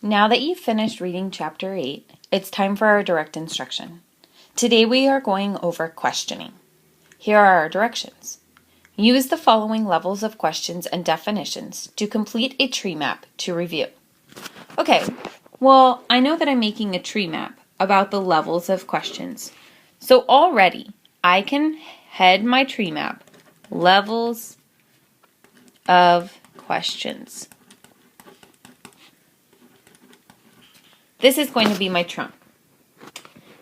Now that you've finished reading Chapter 8, it's time for our direct instruction. Today we are going over questioning. Here are our directions. Use the following levels of questions and definitions to complete a tree map to review. Okay, well, I know that I'm making a tree map about the levels of questions. So already, I can head my tree map, levels of questions. This is going to be my trunk.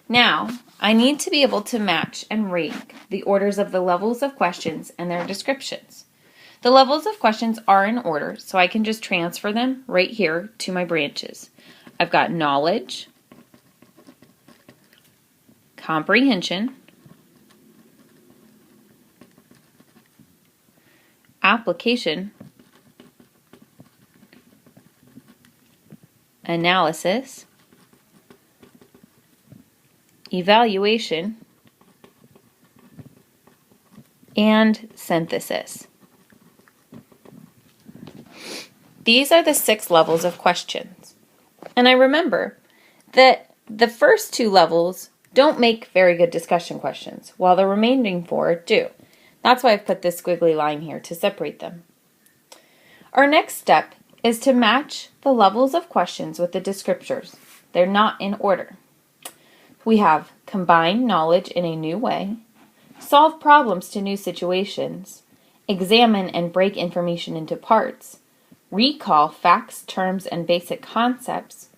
Now, I need to be able to match and rank the orders of the levels of questions and their descriptions. The levels of questions are in order, so I can just transfer them right here to my branches. I've got knowledge, comprehension, application, analysis, evaluation, and synthesis. These are the 6 levels of questions. And I remember that the first 2 levels don't make very good discussion questions, while the remaining 4 do. That's why I've put this squiggly line here to separate them. Our next step is to match the levels of questions with the descriptors. They're not in order. We have combine knowledge in a new way, solve problems to new situations, examine and break information into parts, recall facts, terms, and basic concepts,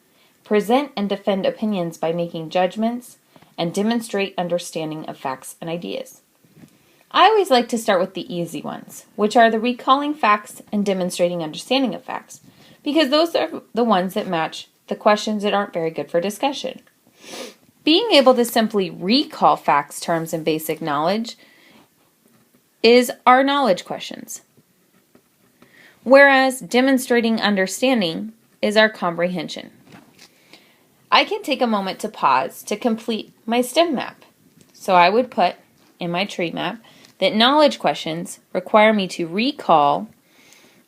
present and defend opinions by making judgments, and demonstrate understanding of facts and ideas. I always like to start with the easy ones, which are the recalling facts and demonstrating understanding of facts, because those are the ones that match the questions that aren't very good for discussion. Being able to simply recall facts, terms, and basic knowledge is our knowledge questions, whereas demonstrating understanding is our comprehension. I can take a moment to pause to complete my STEM map. So I would put in my tree map that knowledge questions require me to recall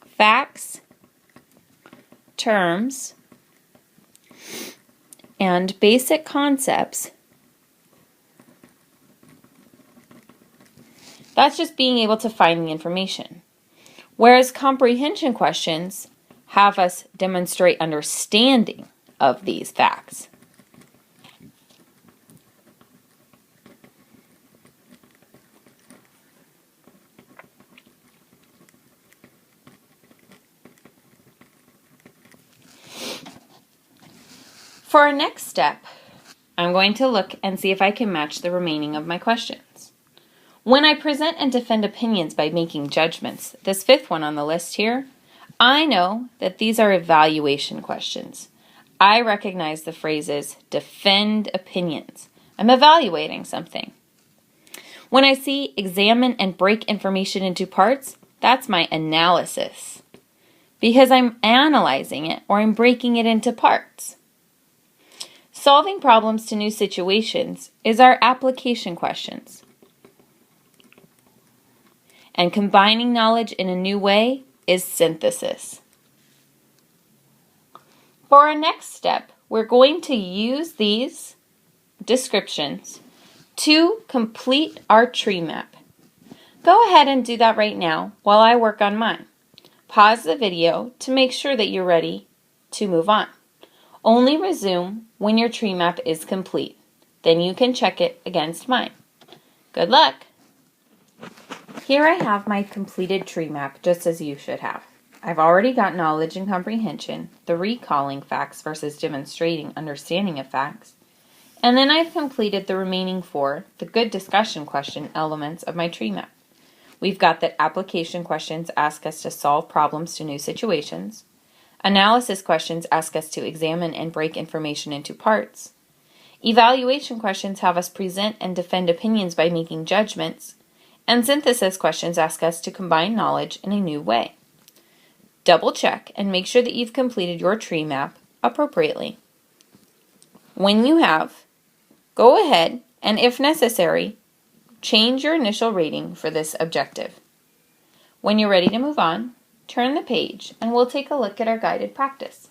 facts, terms, and basic concepts. That's just being able to find the information. Whereas comprehension questions have us demonstrate understanding of these facts. For our next step, I'm going to look and see if I can match the remaining of my questions. When I present and defend opinions by making judgments, this 5th one on the list here, I know that these are evaluation questions. I recognize the phrases defend opinions. I'm evaluating something. When I see examine and break information into parts, that's my analysis, because I'm analyzing it or I'm breaking it into parts. Solving problems to new situations is our application questions. And combining knowledge in a new way is synthesis. For our next step, we're going to use these descriptions to complete our tree map. Go ahead and do that right now while I work on mine. Pause the video to make sure that you're ready to move on. Only resume when your tree map is complete. Then you can check it against mine. Good luck! Here I have my completed tree map, just as you should have. I've already got knowledge and comprehension, the recalling facts versus demonstrating understanding of facts, and then I've completed the remaining 4, the good discussion question elements of my tree map. We've got that application questions ask us to solve problems to new situations. Analysis questions ask us to examine and break information into parts. Evaluation questions have us present and defend opinions by making judgments. And synthesis questions ask us to combine knowledge in a new way. Double check and make sure that you've completed your tree map appropriately. When you have, go ahead and, if necessary, change your initial rating for this objective. When you're ready to move on, turn the page and we'll take a look at our guided practice.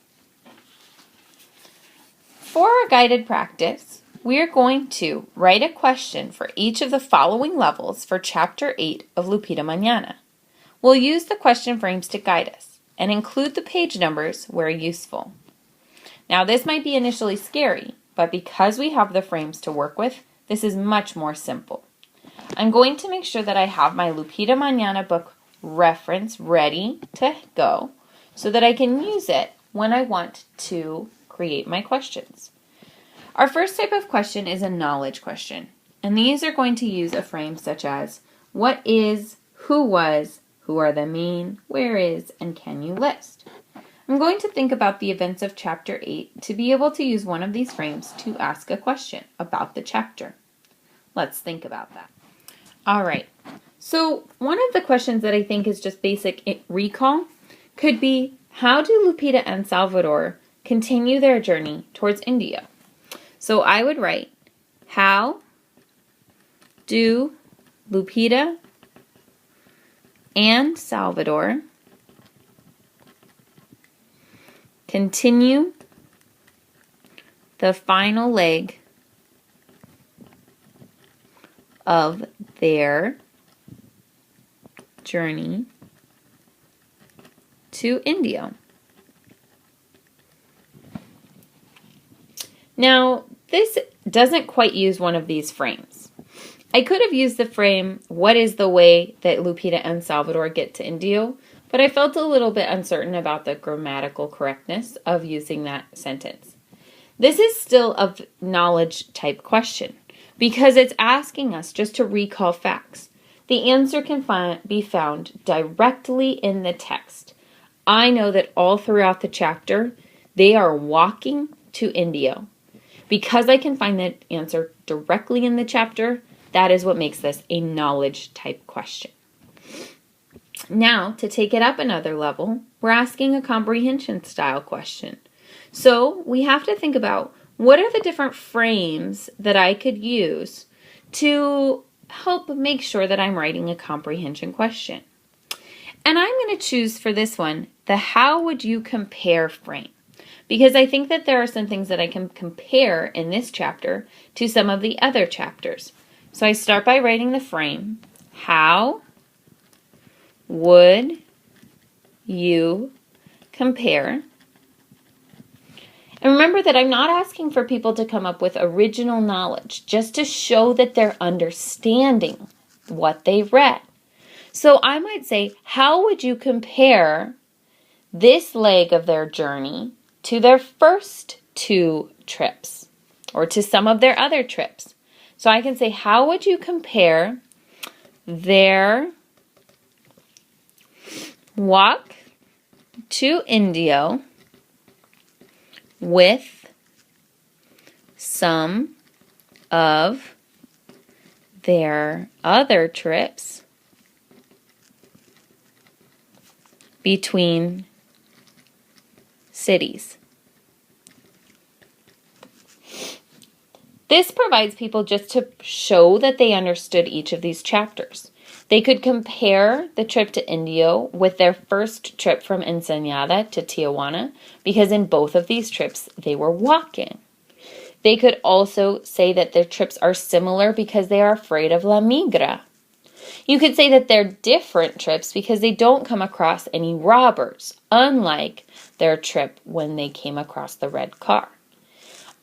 For our guided practice, we're going to write a question for each of the following levels for Chapter 8 of Lupita Mañana. We'll use the question frames to guide us and include the page numbers where useful. Now, this might be initially scary, but because we have the frames to work with, this is much more simple. I'm going to make sure that I have my Lupita Mañana book reference ready to go so that I can use it when I want to create my questions. Our first type of question is a knowledge question, and these are going to use a frame such as what is, who was, who are the main, where is, and can you list. I'm going to think about the events of Chapter 8 to be able to use one of these frames to ask a question about the chapter. Let's think about that. All right, so one of the questions that I think is just basic recall could be, how do Lupita and Salvador continue their journey towards India? So I would write, how do Lupita and Salvador continue the final leg of their journey to India? Now, this doesn't quite use one of these frames. I could have used the frame, what is the way that Lupita and Salvador get to India? But I felt a little bit uncertain about the grammatical correctness of using that sentence. This is still a knowledge type question because it's asking us just to recall facts. The answer can be found directly in the text. I know that all throughout the chapter, they are walking to India. Because I can find the answer directly in the chapter, that is what makes this a knowledge type question. Now, to take it up another level, we're asking a comprehension style question. So we have to think about what are the different frames that I could use to help make sure that I'm writing a comprehension question. And I'm going to choose for this one the how would you compare frame, because I think that there are some things that I can compare in this chapter to some of the other chapters. So I start by writing the frame, how would you compare? And remember that I'm not asking for people to come up with original knowledge, just to show that they're understanding what they've read. So I might say, how would you compare this leg of their journey to their first two trips or to some of their other trips? So I can say, how would you compare their walk to India with some of their other trips between cities? This provides people just to show that they understood each of these chapters. They could compare the trip to India with their first trip from Ensenada to Tijuana, because in both of these trips, they were walking. They could also say that their trips are similar because they are afraid of La Migra. You could say that they're different trips because they don't come across any robbers, unlike their trip when they came across the red car.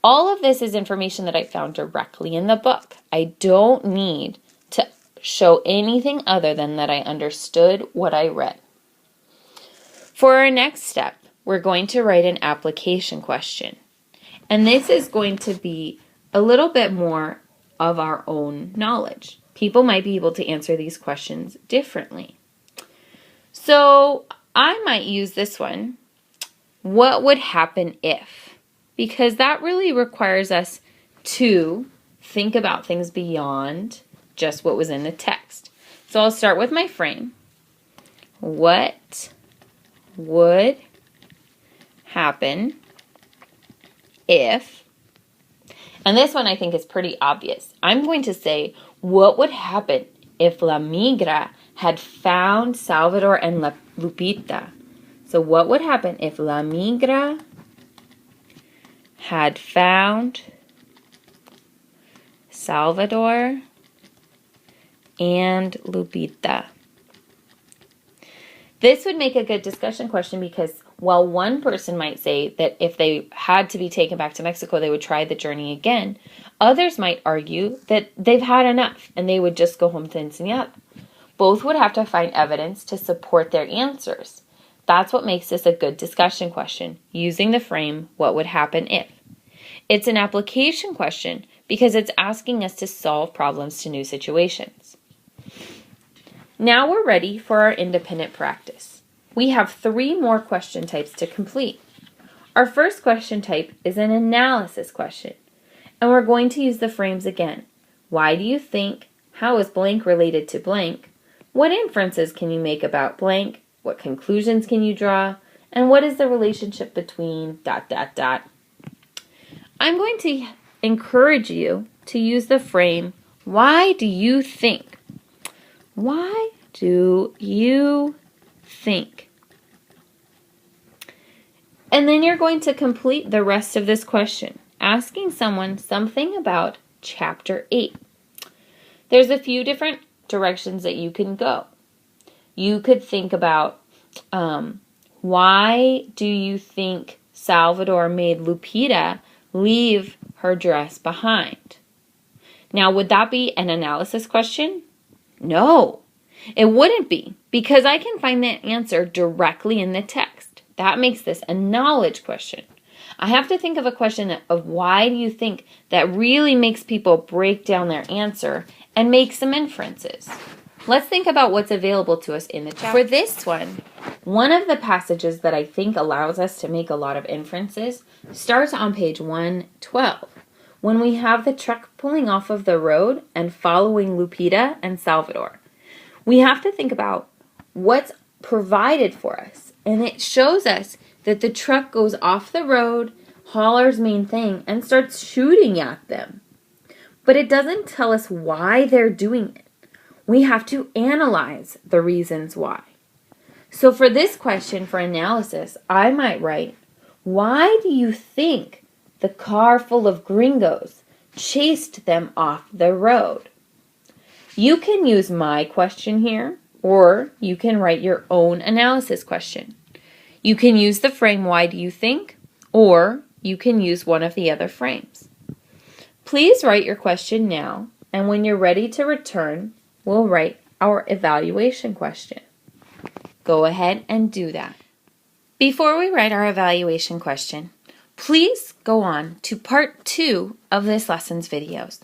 All of this is information that I found directly in the book. I don't need to show anything other than that I understood what I read. For our next step, we're going to write an application question. And this is going to be a little bit more of our own knowledge. People might be able to answer these questions differently. So I might use this one, what would happen if? Because that really requires us to think about things beyond just what was in the text. So I'll start with my frame. What would happen if, and this one I think is pretty obvious. I'm going to say, what would happen if La Migra had found Salvador and Lupita? So what would happen if La Migra had found Salvador and Lupita. This would make a good discussion question because while one person might say that if they had to be taken back to Mexico, they would try the journey again, others might argue that they've had enough and they would just go home to Ensenada. Both would have to find evidence to support their answers. That's what makes this a good discussion question, using the frame, what would happen if? It's an application question because it's asking us to solve problems to new situations. Now we're ready for our independent practice. We have 3 more question types to complete. Our first question type is an analysis question, and we're going to use the frames again. Why do you think? How is blank related to blank? What inferences can you make about blank? What conclusions can you draw? And what is the relationship between ... I'm going to encourage you to use the frame, why do you think? Why do you think? And then you're going to complete the rest of this question, asking someone something about Chapter 8. There's a few different directions that you can go. You could think about, why do you think Salvador made Lupita leave her dress behind? Now, would that be an analysis question? No, it wouldn't be, because I can find that answer directly in the text. That makes this a knowledge question. I have to think of a question of why do you think that really makes people break down their answer and make some inferences. Let's think about what's available to us in the chapter. For this one of the passages that I think allows us to make a lot of inferences starts on page 112, when we have the truck pulling off of the road and following Lupita and Salvador. We have to think about what's provided for us, and it shows us that the truck goes off the road, hollers main thing, and starts shooting at them. But it doesn't tell us why they're doing it. We have to analyze the reasons why. So for this question for analysis, I might write, why do you think the car full of gringos chased them off the road? You can use my question here, or you can write your own analysis question. You can use the frame, why do you think? Or you can use one of the other frames. Please write your question now, and when you're ready to return, we'll write our evaluation question. Go ahead and do that. Before we write our evaluation question, please go on to part 2 of this lesson's videos.